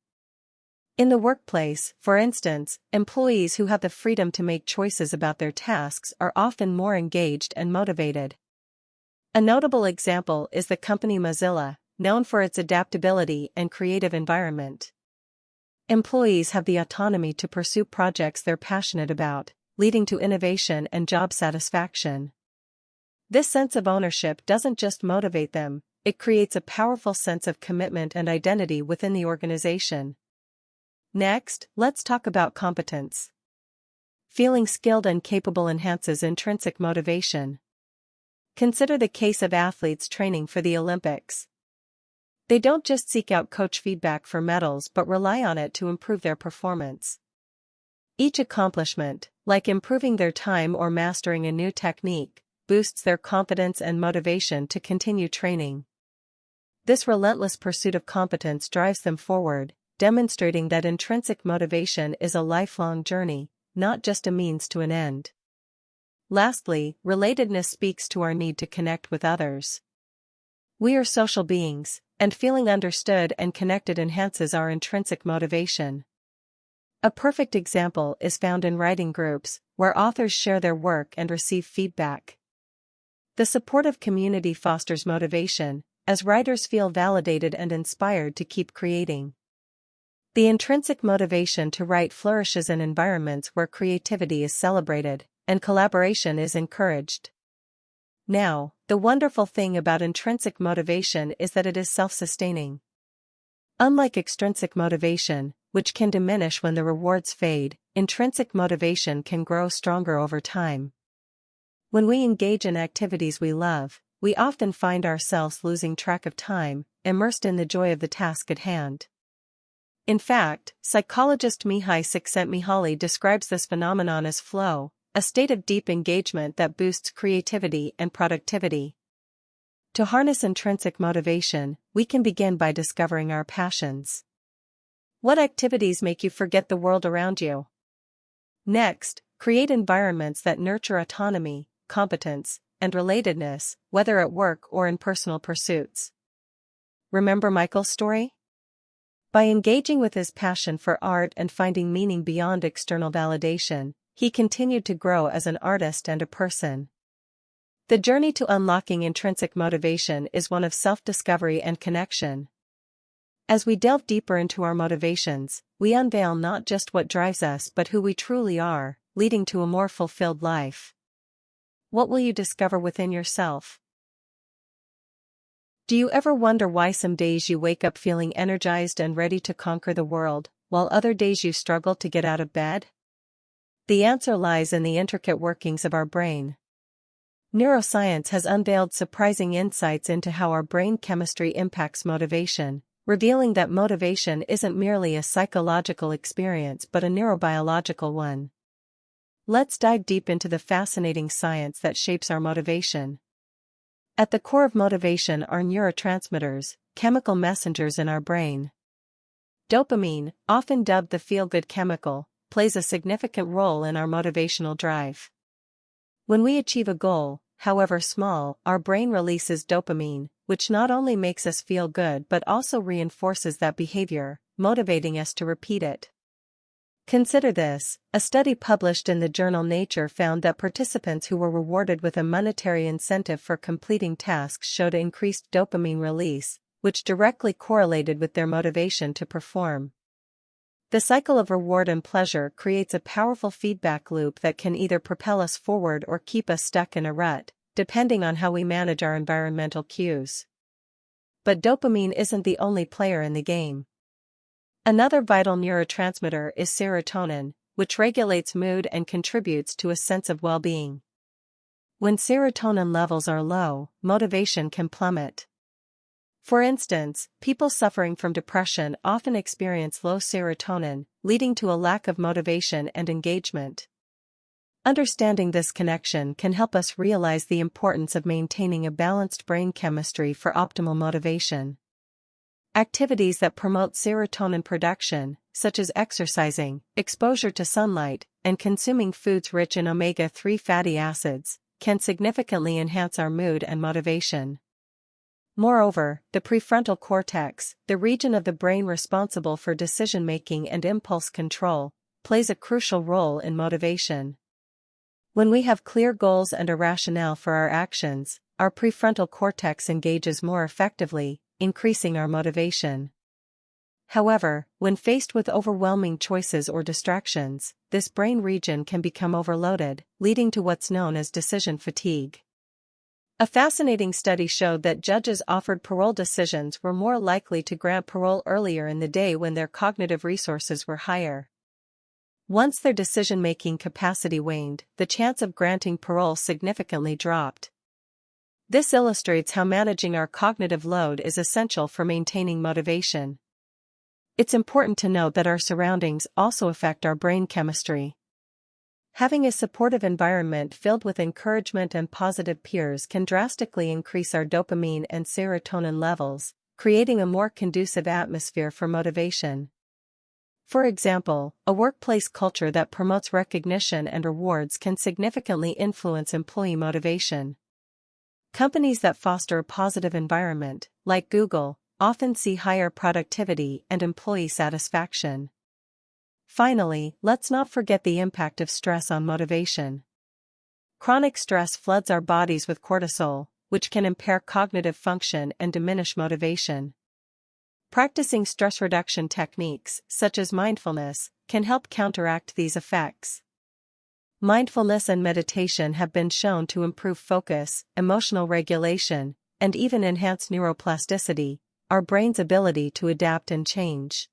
In the workplace, for instance, employees who have the freedom to make choices about their tasks are often more engaged and motivated. A notable example is the company Mozilla, known for its adaptability and creative environment. Employees have the autonomy to pursue projects they're passionate about, leading to innovation and job satisfaction. This sense of ownership doesn't just motivate them, it creates a powerful sense of commitment and identity within the organization. Next, let's talk about competence. Feeling skilled and capable enhances intrinsic motivation. Consider the case of athletes training for the Olympics. They don't just seek out coach feedback for medals but rely on it to improve their performance. Each accomplishment, like improving their time or mastering a new technique, boosts their confidence and motivation to continue training. This relentless pursuit of competence drives them forward, demonstrating that intrinsic motivation is a lifelong journey, not just a means to an end. Lastly, relatedness speaks to our need to connect with others. We are social beings, and feeling understood and connected enhances our intrinsic motivation. A perfect example is found in writing groups, where authors share their work and receive feedback. The supportive community fosters motivation, as writers feel validated and inspired to keep creating. The intrinsic motivation to write flourishes in environments where creativity is celebrated and collaboration is encouraged. Now, the wonderful thing about intrinsic motivation is that it is self-sustaining. Unlike extrinsic motivation, which can diminish when the rewards fade, intrinsic motivation can grow stronger over time. When we engage in activities we love, we often find ourselves losing track of time, immersed in the joy of the task at hand. In fact, psychologist Mihai Csikszentmihalyi describes this phenomenon as flow, a state of deep engagement that boosts creativity and productivity. To harness intrinsic motivation, we can begin by discovering our passions. What activities make you forget the world around you? Next, create environments that nurture autonomy, competence, and relatedness, whether at work or in personal pursuits. Remember Michael's story? By engaging with his passion for art and finding meaning beyond external validation, he continued to grow as an artist and a person. The journey to unlocking intrinsic motivation is one of self-discovery and connection. As we delve deeper into our motivations, we unveil not just what drives us but who we truly are, leading to a more fulfilled life. What will you discover within yourself? Do you ever wonder why some days you wake up feeling energized and ready to conquer the world, while other days you struggle to get out of bed? The answer lies in the intricate workings of our brain. Neuroscience has unveiled surprising insights into how our brain chemistry impacts motivation, revealing that motivation isn't merely a psychological experience but a neurobiological one. Let's dive deep into the fascinating science that shapes our motivation. At the core of motivation are neurotransmitters, chemical messengers in our brain. Dopamine, often dubbed the feel-good chemical, plays a significant role in our motivational drive. When we achieve a goal, however small, our brain releases dopamine, which not only makes us feel good but also reinforces that behavior, motivating us to repeat it. Consider this: a study published in the journal Nature found that participants who were rewarded with a monetary incentive for completing tasks showed increased dopamine release, which directly correlated with their motivation to perform. The cycle of reward and pleasure creates a powerful feedback loop that can either propel us forward or keep us stuck in a rut, depending on how we manage our environmental cues. But dopamine isn't the only player in the game. Another vital neurotransmitter is serotonin, which regulates mood and contributes to a sense of well-being. When serotonin levels are low, motivation can plummet. For instance, people suffering from depression often experience low serotonin, leading to a lack of motivation and engagement. Understanding this connection can help us realize the importance of maintaining a balanced brain chemistry for optimal motivation. Activities that promote serotonin production, such as exercising, exposure to sunlight, and consuming foods rich in omega-3 fatty acids, can significantly enhance our mood and motivation. Moreover, the prefrontal cortex, the region of the brain responsible for decision-making and impulse control, plays a crucial role in motivation. When we have clear goals and a rationale for our actions, our prefrontal cortex engages more effectively, increasing our motivation. However, when faced with overwhelming choices or distractions, this brain region can become overloaded, leading to what's known as decision fatigue. A fascinating study showed that judges offered parole decisions were more likely to grant parole earlier in the day when their cognitive resources were higher. Once their decision-making capacity waned, the chance of granting parole significantly dropped. This illustrates how managing our cognitive load is essential for maintaining motivation. It's important to note that our surroundings also affect our brain chemistry. Having a supportive environment filled with encouragement and positive peers can drastically increase our dopamine and serotonin levels, creating a more conducive atmosphere for motivation. For example, a workplace culture that promotes recognition and rewards can significantly influence employee motivation. Companies that foster a positive environment, like Google, often see higher productivity and employee satisfaction. Finally, let's not forget the impact of stress on motivation. Chronic stress floods our bodies with cortisol, which can impair cognitive function and diminish motivation. Practicing stress reduction techniques, such as mindfulness, can help counteract these effects. Mindfulness and meditation have been shown to improve focus, emotional regulation, and even enhance neuroplasticity, our brain's ability to adapt and change.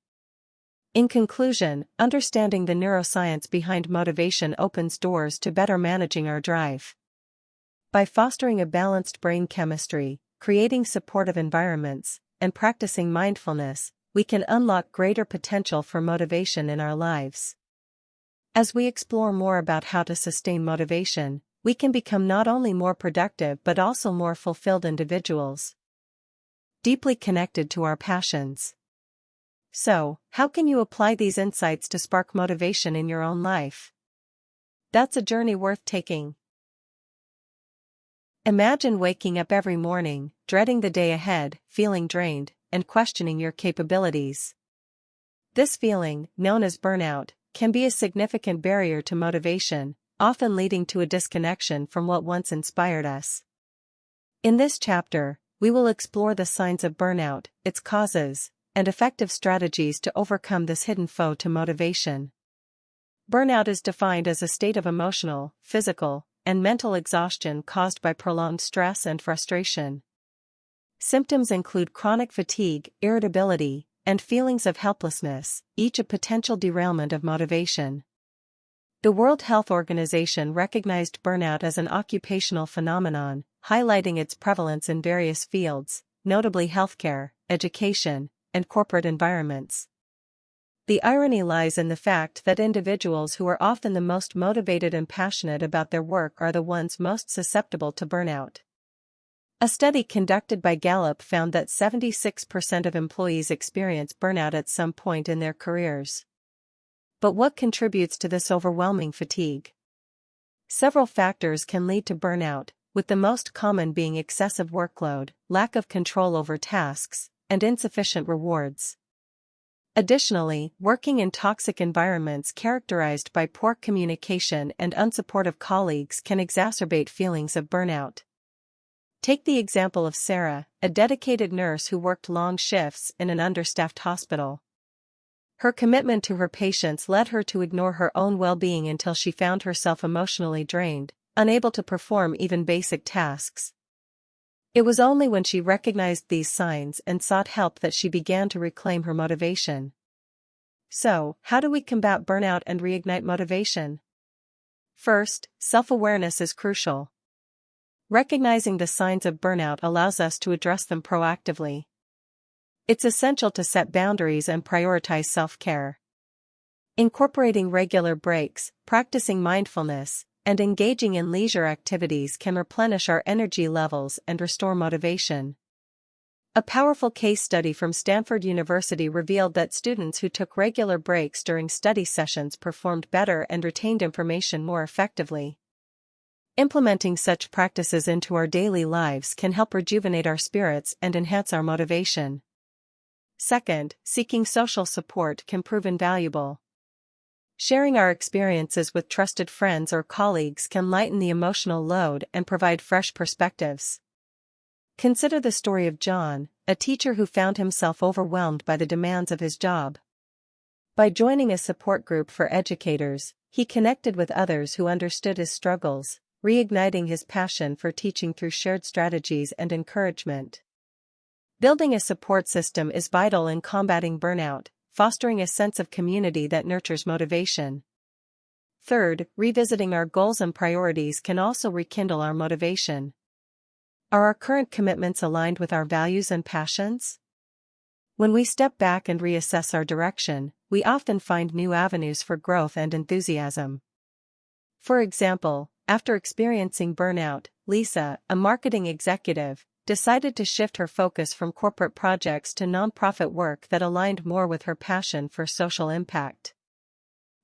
In conclusion, understanding the neuroscience behind motivation opens doors to better managing our drive. By fostering a balanced brain chemistry, creating supportive environments, and practicing mindfulness, we can unlock greater potential for motivation in our lives. As we explore more about how to sustain motivation, we can become not only more productive but also more fulfilled individuals, deeply connected to our passions. So, how can you apply these insights to spark motivation in your own life? That's a journey worth taking. Imagine waking up every morning, dreading the day ahead, feeling drained, and questioning your capabilities. This feeling, known as burnout, can be a significant barrier to motivation, often leading to a disconnection from what once inspired us. In this chapter, we will explore the signs of burnout, its causes, and effective strategies to overcome this hidden foe to motivation. Burnout is defined as a state of emotional, physical, and mental exhaustion caused by prolonged stress and frustration. Symptoms include chronic fatigue, irritability, and feelings of helplessness, each a potential derailment of motivation. The World Health Organization recognized burnout as an occupational phenomenon, highlighting its prevalence in various fields, notably healthcare, education, and corporate environments. The irony lies in the fact that individuals who are often the most motivated and passionate about their work are the ones most susceptible to burnout. A study conducted by Gallup found that 76% of employees experience burnout at some point in their careers. But what contributes to this overwhelming fatigue? Several factors can lead to burnout, with the most common being excessive workload, lack of control over tasks, and insufficient rewards. Additionally, working in toxic environments characterized by poor communication and unsupportive colleagues can exacerbate feelings of burnout. Take the example of Sarah, a dedicated nurse who worked long shifts in an understaffed hospital. Her commitment to her patients led her to ignore her own well-being until she found herself emotionally drained, unable to perform even basic tasks. It was only when she recognized these signs and sought help that she began to reclaim her motivation. So, how do we combat burnout and reignite motivation? First, self-awareness is crucial. Recognizing the signs of burnout allows us to address them proactively. It's essential to set boundaries and prioritize self-care. Incorporating regular breaks, practicing mindfulness, and engaging in leisure activities can replenish our energy levels and restore motivation. A powerful case study from Stanford University revealed that students who took regular breaks during study sessions performed better and retained information more effectively. Implementing such practices into our daily lives can help rejuvenate our spirits and enhance our motivation. Second, seeking social support can prove invaluable. Sharing our experiences with trusted friends or colleagues can lighten the emotional load and provide fresh perspectives. Consider the story of John, a teacher who found himself overwhelmed by the demands of his job. By joining a support group for educators, he connected with others who understood his struggles, reigniting his passion for teaching through shared strategies and encouragement. Building a support system is vital in combating burnout, fostering a sense of community that nurtures motivation. Third, revisiting our goals and priorities can also rekindle our motivation. Are our current commitments aligned with our values and passions? When we step back and reassess our direction, we often find new avenues for growth and enthusiasm. For example, after experiencing burnout, Lisa, a marketing executive, decided to shift her focus from corporate projects to nonprofit work that aligned more with her passion for social impact.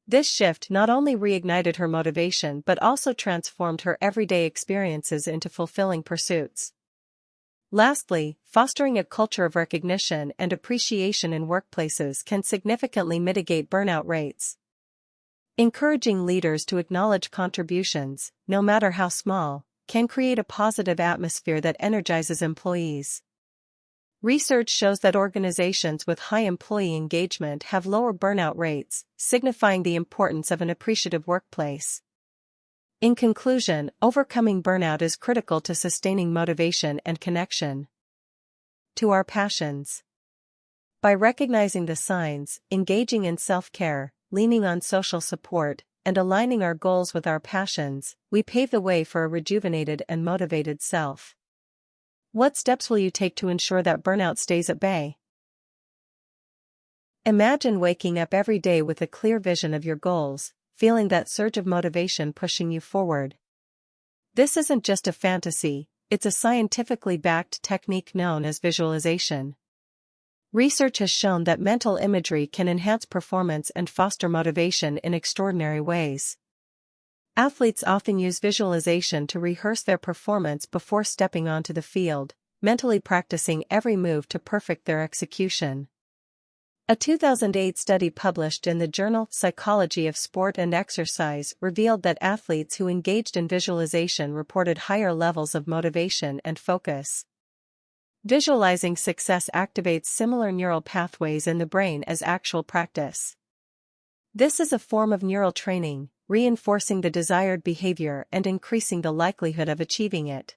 This shift not only reignited her motivation but also transformed her everyday experiences into fulfilling pursuits. Lastly, fostering a culture of recognition and appreciation in workplaces can significantly mitigate burnout rates. Encouraging leaders to acknowledge contributions, no matter how small, can create a positive atmosphere that energizes employees. Research shows that organizations with high employee engagement have lower burnout rates, signifying the importance of an appreciative workplace. In conclusion, overcoming burnout is critical to sustaining motivation and connection to our passions. By recognizing the signs, engaging in self-care, leaning on social support, and aligning our goals with our passions, we pave the way for a rejuvenated and motivated self. What steps will you take to ensure that burnout stays at bay? Imagine waking up every day with a clear vision of your goals, feeling that surge of motivation pushing you forward. This isn't just a fantasy, it's a scientifically backed technique known as visualization. Research has shown that mental imagery can enhance performance and foster motivation in extraordinary ways. Athletes often use visualization to rehearse their performance before stepping onto the field, mentally practicing every move to perfect their execution. A 2008 study published in the journal Psychology of Sport and Exercise revealed that athletes who engaged in visualization reported higher levels of motivation and focus. Visualizing success activates similar neural pathways in the brain as actual practice. This is a form of neural training, reinforcing the desired behavior and increasing the likelihood of achieving it.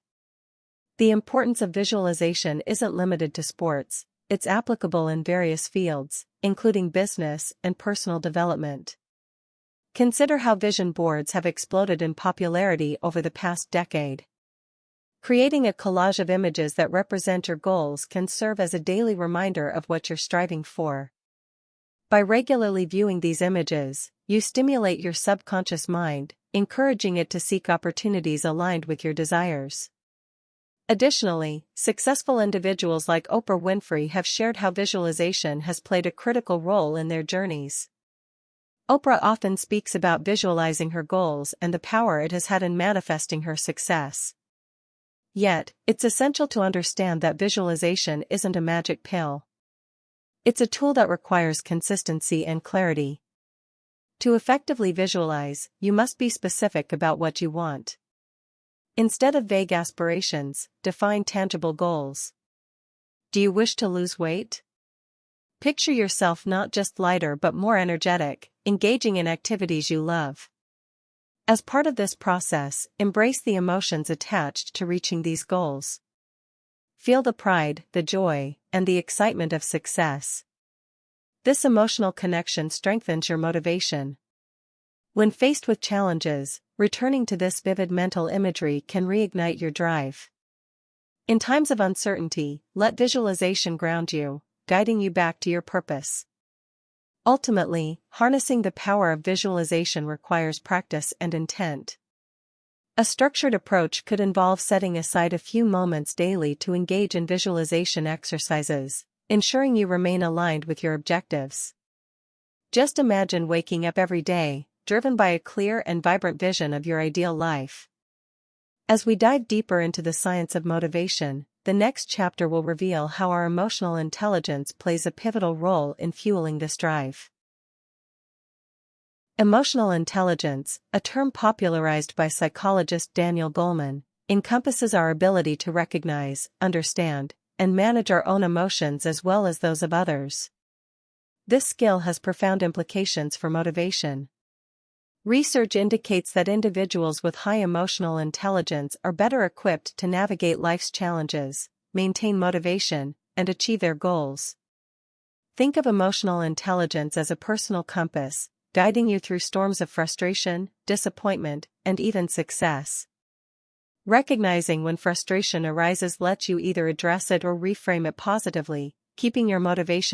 The importance of visualization isn't limited to sports, it's applicable in various fields, including business and personal development. Consider how vision boards have exploded in popularity over the past decade. Creating a collage of images that represent your goals can serve as a daily reminder of what you're striving for. By regularly viewing these images, you stimulate your subconscious mind, encouraging it to seek opportunities aligned with your desires. Additionally, successful individuals like Oprah Winfrey have shared how visualization has played a critical role in their journeys. Oprah often speaks about visualizing her goals and the power it has had in manifesting her success. Yet, it's essential to understand that visualization isn't a magic pill. It's a tool that requires consistency and clarity. To effectively visualize, you must be specific about what you want. Instead of vague aspirations, define tangible goals. Do you wish to lose weight? Picture yourself not just lighter but more energetic, engaging in activities you love. As part of this process, embrace the emotions attached to reaching these goals. Feel the pride, the joy, and the excitement of success. This emotional connection strengthens your motivation. When faced with challenges, returning to this vivid mental imagery can reignite your drive. In times of uncertainty, let visualization ground you, guiding you back to your purpose. Ultimately, harnessing the power of visualization requires practice and intent. A structured approach could involve setting aside a few moments daily to engage in visualization exercises, ensuring you remain aligned with your objectives. Just imagine waking up every day, driven by a clear and vibrant vision of your ideal life. As we dive deeper into the science of motivation, the next chapter will reveal how our emotional intelligence plays a pivotal role in fueling this drive. Emotional intelligence, a term popularized by psychologist Daniel Goleman, encompasses our ability to recognize, understand, and manage our own emotions as well as those of others. This skill has profound implications for motivation. Research indicates that individuals with high emotional intelligence are better equipped to navigate life's challenges, maintain motivation, and achieve their goals. Think of emotional intelligence as a personal compass, guiding you through storms of frustration, disappointment, and even success. Recognizing when frustration arises lets you either address it or reframe it positively, keeping your motivation